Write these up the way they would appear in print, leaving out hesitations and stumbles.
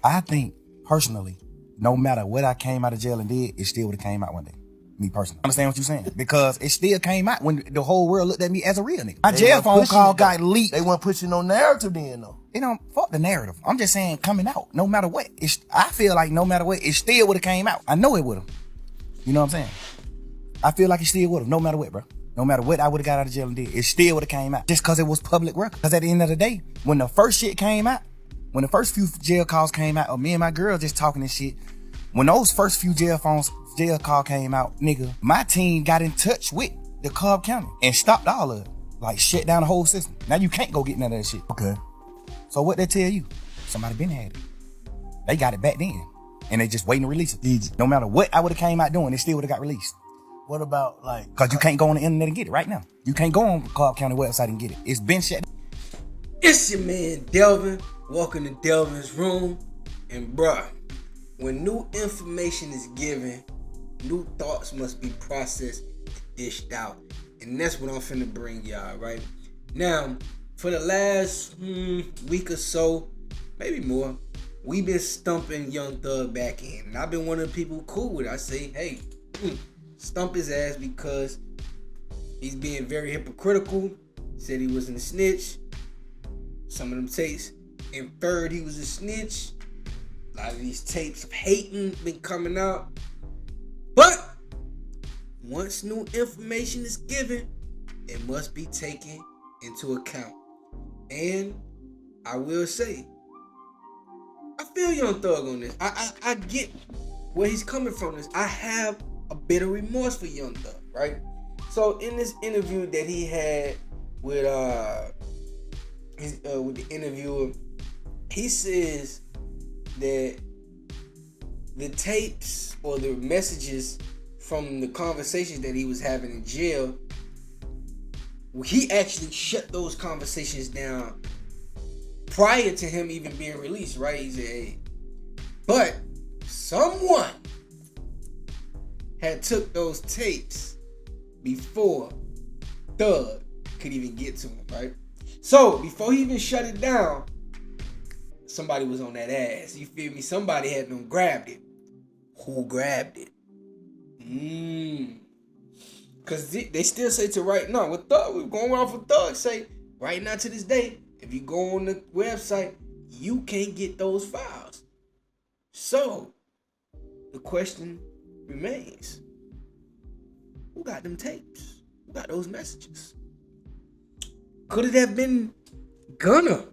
I think, personally, no matter what I came out of jail and did, it still would have came out one day. Me personally. Understand what you're saying? Because it still came out when the whole world looked at me as a real nigga. My jail phone call got leaked. They weren't pushing no narrative then, though. You know, fuck the narrative. I'm just saying, coming out, no matter what. I feel like no matter what, it still would have came out. I know it would have. You know what I'm saying? I feel like it still would have, no matter what, bro. No matter what I would have got out of jail and did, it still would have came out. Just because it was public record. Because at the end of the day, when the first shit came out, when the first few jail calls came out, or me and my girl just talking this shit, when those first few jail call came out, nigga, my team got in touch with the Cobb County and stopped all of it. Like, shut down the whole system. Now you can't go get none of that shit. Okay. So what they tell you? Somebody been had it. They got it back then. And they just waiting to release it. Easy. No matter what I would have came out doing, it still would have got released. What about, like... Because you can't go on the internet and get it right now. You can't go on the Cobb County website and get it. It's been shut down. It's your man, Delvin. Welcome to Delvin's Room. And bruh, when new information is given, new thoughts must be processed and dished out. And that's what I'm finna bring y'all, right? Now, for the last week or so, maybe more, we've been stumping Young Thug back in. And I've been one of the people cool with it. I say, hey, stump his ass because he's being very hypocritical. Said he wasn't a snitch. Some of them tapes inferred he was a snitch. A lot of these tapes of hating been coming out. But once new information is given, it must be taken into account. And I will say, I feel Young Thug on this. I get where he's coming from this. I have a bit of remorse for Young Thug, right? So in this interview that he had with the interviewer, he says that the tapes or the messages from the conversations that he was having in jail, he actually shut those conversations down prior to him even being released, right? He said, hey, but someone had took those tapes before Thug could even get to him, right? So before he even shut it down, somebody was on that ass. You feel me? Somebody had them grabbed it. Who grabbed it? Because they still say to right now, with Thug, we're going off of Thug, say right now to this day, if you go on the website, you can't get those files. So the question remains, who got them tapes? Who got those messages? Could it have been Gunna?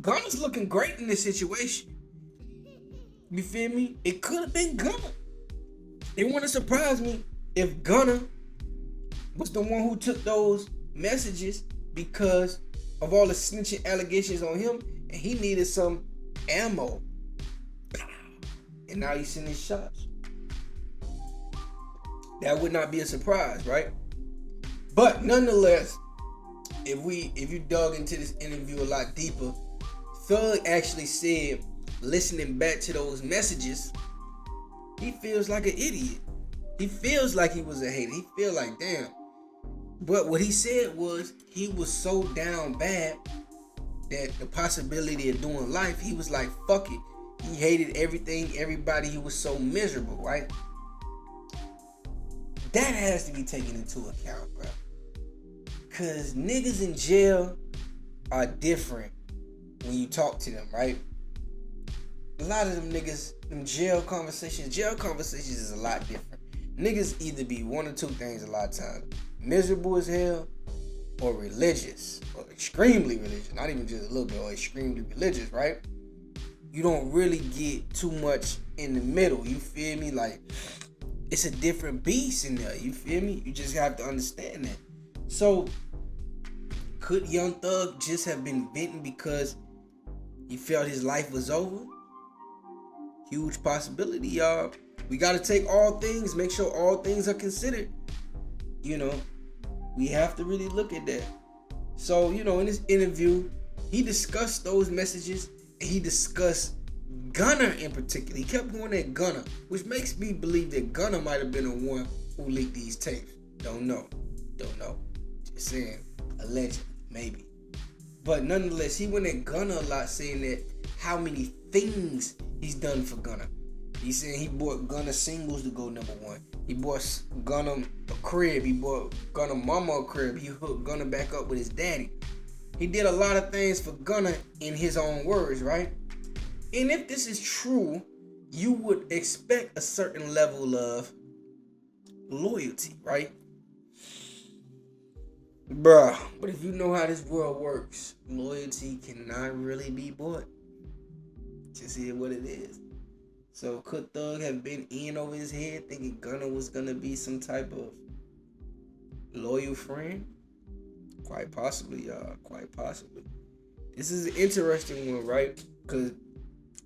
Gunna's looking great in this situation. You feel me? It could have been Gunna. It wouldn't surprise me if Gunna was the one who took those messages because of all the snitching allegations on him, and he needed some ammo. And now he's sending shots. That would not be a surprise, right? But nonetheless, if you dug into this interview a lot deeper, Thug actually said, listening back to those messages, he feels like an idiot. He feels like he was a hater. He feel like, damn. But what he said was, he was so down bad that the possibility of doing life, he was like, fuck it. He hated everything, everybody. He was so miserable, right? That has to be taken into account, bro. Because niggas in jail are different when you talk to them, right? A lot of them niggas, them jail conversations is a lot different. Niggas either be one or two things a lot of times. Miserable as hell, or religious, or extremely religious. Not even just a little bit, or extremely religious, right? You don't really get too much in the middle, you feel me? Like, it's a different beast in there, you feel me? You just have to understand that. So, could Young Thug just have been venting because he felt his life was over? Huge possibility, y'all. We got to take all things, make sure all things are considered. You know, we have to really look at that. So, you know, in this interview, he discussed those messages, and he discussed Gunna in particular. He kept going at Gunna, which makes me believe that Gunna might have been the one who leaked these tapes. Don't know. Just saying, allegedly, maybe. But nonetheless, he went at Gunna a lot, saying that how many things he's done for Gunna. He said he bought Gunna singles to go #1. He bought Gunna a crib. He bought Gunna mama a crib. He hooked Gunna back up with his daddy. He did a lot of things for Gunna in his own words, right? And if this is true, you would expect a certain level of loyalty, right? Bruh, but if you know how this world works, loyalty cannot really be bought. Just hear what it is. So could Thug have been in over his head thinking Gunna was gonna be some type of loyal friend? Quite possibly, y'all. Quite possibly. This is an interesting one, right? Because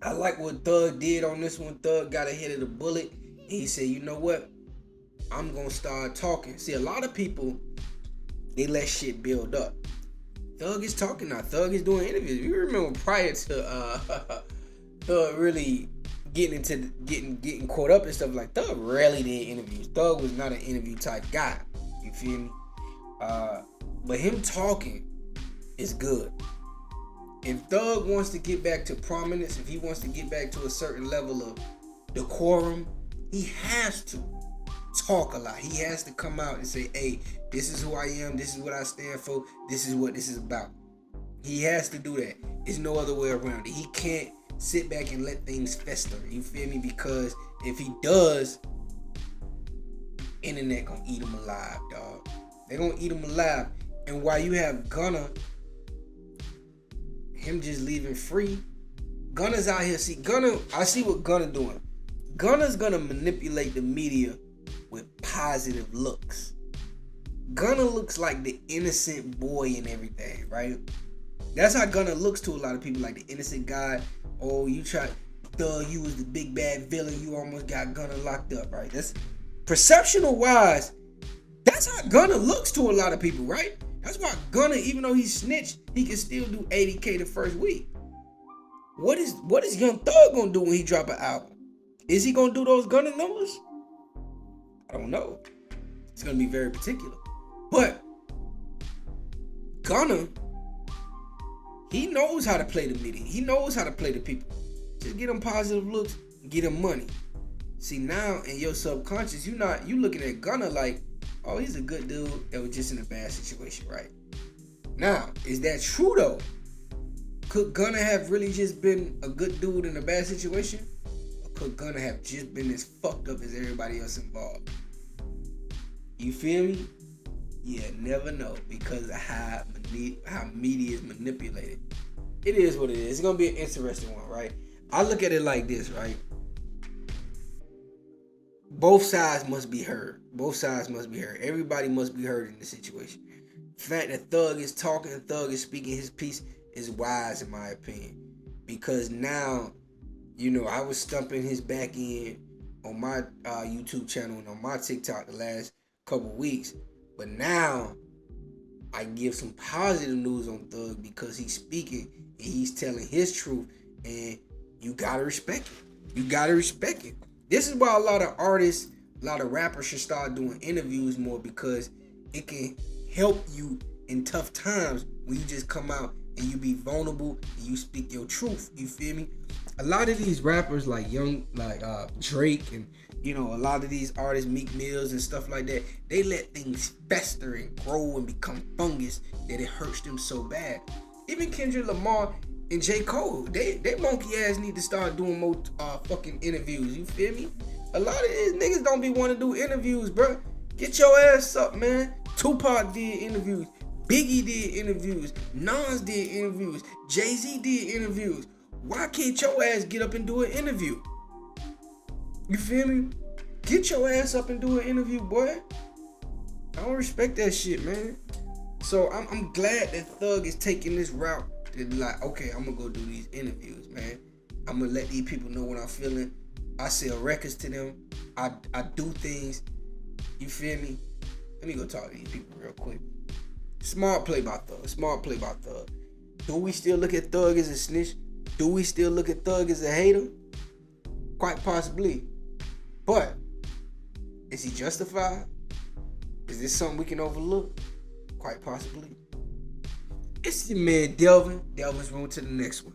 I like what Thug did on this one. Thug got ahead of the bullet. And he said, you know what? I'm going to start talking. See, a lot of people, they let shit build up. Thug is talking now. Thug is doing interviews. You remember prior to Thug really getting caught up and stuff, like Thug rarely did interviews. Thug was not an interview type guy. You feel me? But him talking is good. If Thug wants to get back to prominence, if he wants to get back to a certain level of decorum, he has to talk a lot. He has to come out and say, hey, this is who I am, this is what I stand for, this is what this is about. He has to do that. There's no other way around it. He can't sit back and let things fester. You feel me? Because if he does, internet gonna eat him alive, dog. They gonna eat him alive. And while you have Gunna, him just leaving free, Gunna's out here. See, Gunna, I see what Gunna doing. Gunna's gonna manipulate the media with positive looks. Gunna looks like the innocent boy and everything, right? That's how Gunna looks to a lot of people, like the innocent guy. Oh, you tried, Thug, you was the big bad villain. You almost got Gunna locked up, right? That's perceptional wise. That's how Gunna looks to a lot of people, right? That's why Gunna, even though he's snitched, he can still do 80K the first week. What is Young Thug gonna do when he drop an album? Is he gonna do those Gunna numbers? I don't know. It's gonna be very particular. But Gunna, he knows how to play the media. He knows how to play the people. Just get him positive looks, get him money. See, now in your subconscious, you looking at Gunna like, oh, he's a good dude that was just in a bad situation, right? Now, is that true though? Could Gunna have really just been a good dude in a bad situation? Or could Gunna have just been as fucked up as everybody else involved? You feel me? Yeah, never know, because of how media is manipulated. It is what it is. It's gonna be an interesting one, right? I look at it like this, right? Both sides must be heard. Both sides must be heard. Everybody must be heard in this situation. The fact that Thug is talking, Thug is speaking his piece is wise in my opinion. Because now, I was stumping his back end on my YouTube channel and on my TikTok the last couple weeks. But now, I give some positive news on Thug because he's speaking and he's telling his truth. And you gotta respect it. You gotta respect it. This is why a lot of artists, a lot of rappers should start doing interviews more, because it can help you in tough times when you just come out and you be vulnerable and you speak your truth. You feel me? A lot of these rappers like Drake and a lot of these artists, Meek Mills and stuff like that, they let things fester and grow and become fungus that it hurts them so bad. Even Kendrick Lamar and J. Cole, they monkey ass need to start doing more fucking interviews. You feel me? A lot of these niggas don't be want to do interviews, bro. Get your ass up, man. Tupac did interviews. Biggie did interviews. Nas did interviews. Jay-Z did interviews. Why can't your ass get up and do an interview? You feel me? Get your ass up and do an interview, boy. I don't respect that shit, man. So I'm glad that Thug is taking this route. Like, okay, I'm gonna go do these interviews, man. I'm gonna let these people know what I'm feeling. I sell records to them. I do things. You feel me? Let me go talk to these people real quick. Smart play by Thug. Smart play by Thug. Do we still look at Thug as a snitch? Do we still look at Thug as a hater? Quite possibly. But is he justified? Is this something we can overlook? Quite possibly. It's your man Delvin. Delvin's room to the next one.